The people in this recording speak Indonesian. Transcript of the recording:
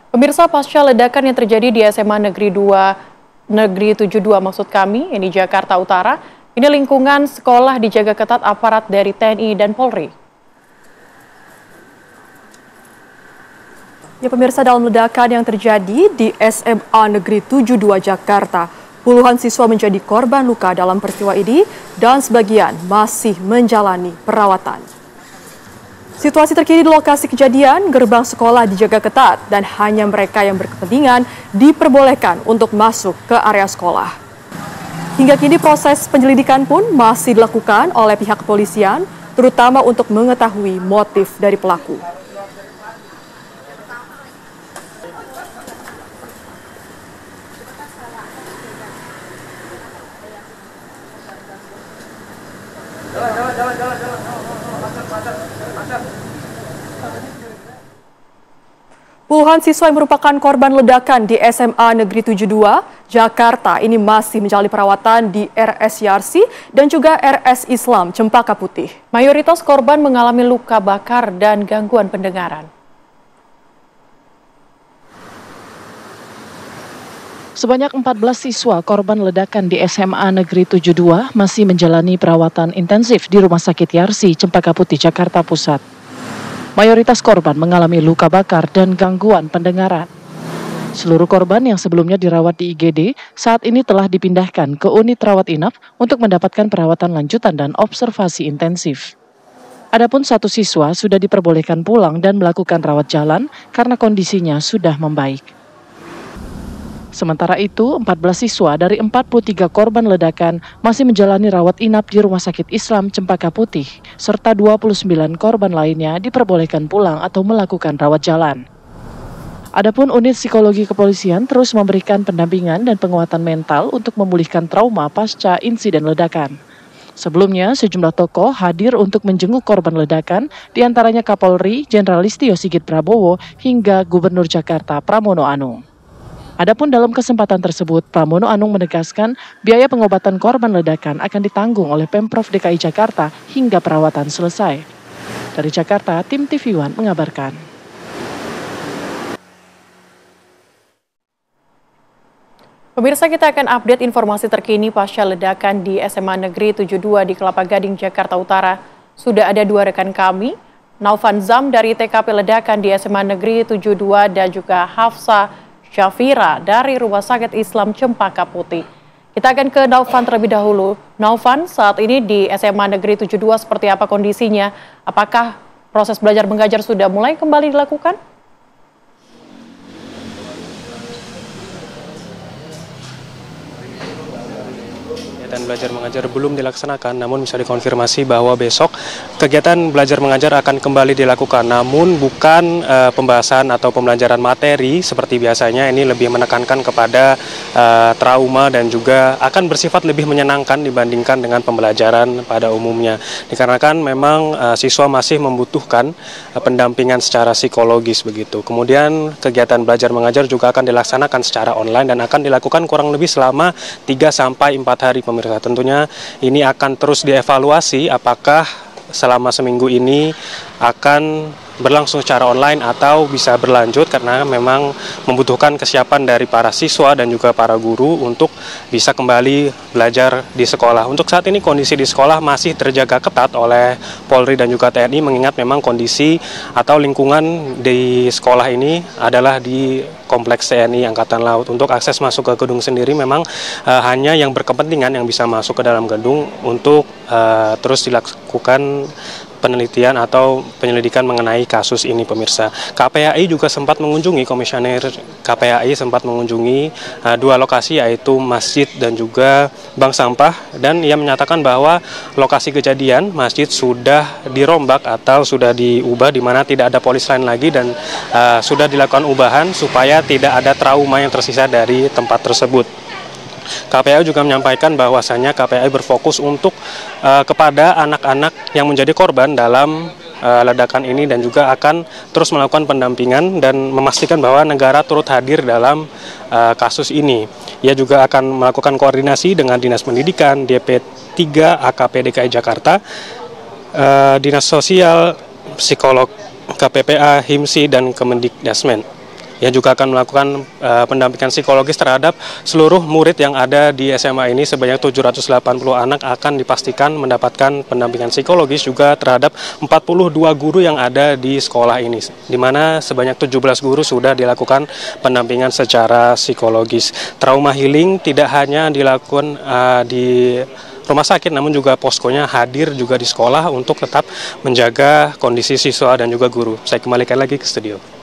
Pemirsa, pasca ledakan yang terjadi di SMA Negeri 2, Negeri 72 maksud kami, ini Jakarta Utara, ini lingkungan sekolah dijaga ketat aparat dari TNI dan Polri. Ya pemirsa, dalam ledakan yang terjadi di SMA Negeri 72 Jakarta, puluhan siswa menjadi korban luka dalam peristiwa ini dan sebagian masih menjalani perawatan. Situasi terkini di lokasi kejadian, gerbang sekolah dijaga ketat dan hanya mereka yang berkepentingan diperbolehkan untuk masuk ke area sekolah. Hingga kini proses penyelidikan pun masih dilakukan oleh pihak kepolisian, terutama untuk mengetahui motif dari pelaku. Puluhan siswa yang merupakan korban ledakan di SMA Negeri 72, Jakarta ini masih menjalani perawatan di RS Yarsi dan juga RS Islam Cempaka Putih. Mayoritas korban mengalami luka bakar dan gangguan pendengaran. Sebanyak 14 siswa korban ledakan di SMA Negeri 72 masih menjalani perawatan intensif di Rumah Sakit Yarsi, Cempaka Putih, Jakarta Pusat. Mayoritas korban mengalami luka bakar dan gangguan pendengaran. Seluruh korban yang sebelumnya dirawat di IGD saat ini telah dipindahkan ke unit rawat inap untuk mendapatkan perawatan lanjutan dan observasi intensif. Adapun satu siswa sudah diperbolehkan pulang dan melakukan rawat jalan karena kondisinya sudah membaik. Sementara itu, 14 siswa dari 43 korban ledakan masih menjalani rawat inap di Rumah Sakit Islam Cempaka Putih, serta 29 korban lainnya diperbolehkan pulang atau melakukan rawat jalan. Adapun unit psikologi kepolisian terus memberikan pendampingan dan penguatan mental untuk memulihkan trauma pasca insiden ledakan. Sebelumnya, sejumlah tokoh hadir untuk menjenguk korban ledakan, diantaranya Kapolri, Jenderal Listio Sigit Prabowo, hingga Gubernur Jakarta Pramono Anung. Adapun dalam kesempatan tersebut, Pramono Anung menegaskan biaya pengobatan korban ledakan akan ditanggung oleh Pemprov DKI Jakarta hingga perawatan selesai. Dari Jakarta, tim TV One mengabarkan. Pemirsa, kita akan update informasi terkini pasca ledakan di SMA Negeri 72 di Kelapa Gading, Jakarta Utara. Sudah ada dua rekan kami, Naufan Zam dari TKP ledakan di SMA Negeri 72 dan juga Hafsa Syafira dari Rumah Sakit Islam Cempaka Putih. Kita akan ke Naufan terlebih dahulu. Naufan, saat ini di SMA Negeri 72 seperti apa kondisinya? Apakah proses belajar mengajar sudah mulai kembali dilakukan? Dan belajar mengajar belum dilaksanakan, namun bisa dikonfirmasi bahwa besok kegiatan belajar mengajar akan kembali dilakukan, namun bukan pembahasan atau pembelajaran materi seperti biasanya. Ini lebih menekankan kepada trauma dan juga akan bersifat lebih menyenangkan dibandingkan dengan pembelajaran pada umumnya, dikarenakan memang siswa masih membutuhkan pendampingan secara psikologis begitu. Kemudian kegiatan belajar mengajar juga akan dilaksanakan secara online dan akan dilakukan kurang lebih selama 3-4 hari. Tentunya ini akan terus dievaluasi apakah selama seminggu ini akan berlangsung secara online atau bisa berlanjut, karena memang membutuhkan kesiapan dari para siswa dan juga para guru untuk bisa kembali belajar di sekolah. Untuk saat ini kondisi di sekolah masih terjaga ketat oleh Polri dan juga TNI, mengingat memang kondisi atau lingkungan di sekolah ini adalah di Kompleks TNI Angkatan Laut. Untuk akses masuk ke gedung sendiri memang hanya yang berkepentingan yang bisa masuk ke dalam gedung untuk terus dilakukan penelitian atau penyelidikan mengenai kasus ini, pemirsa. KPAI juga sempat mengunjungi, Komisioner KPAI sempat mengunjungi dua lokasi, yaitu masjid dan juga bank sampah, dan ia menyatakan bahwa lokasi kejadian masjid sudah dirombak atau sudah diubah, di mana tidak ada polis lain lagi, dan sudah dilakukan ubahan supaya tidak ada trauma yang tersisa dari tempat tersebut. KPAI juga menyampaikan bahwasannya KPAI berfokus untuk kepada anak-anak yang menjadi korban dalam ledakan ini, dan juga akan terus melakukan pendampingan dan memastikan bahwa negara turut hadir dalam kasus ini. Ia juga akan melakukan koordinasi dengan Dinas Pendidikan, DP3 AKP DKI Jakarta, Dinas Sosial, Psikolog, KPPA, HIMSI, dan Kemendikdasmen. yang juga akan melakukan pendampingan psikologis terhadap seluruh murid yang ada di SMA ini. Sebanyak 780 anak akan dipastikan mendapatkan pendampingan psikologis juga terhadap 42 guru yang ada di sekolah ini, di mana sebanyak 17 guru sudah dilakukan pendampingan secara psikologis. Trauma healing tidak hanya dilakukan di rumah sakit, namun juga poskonya hadir juga di sekolah untuk tetap menjaga kondisi siswa dan juga guru. Saya kembalikan lagi ke studio.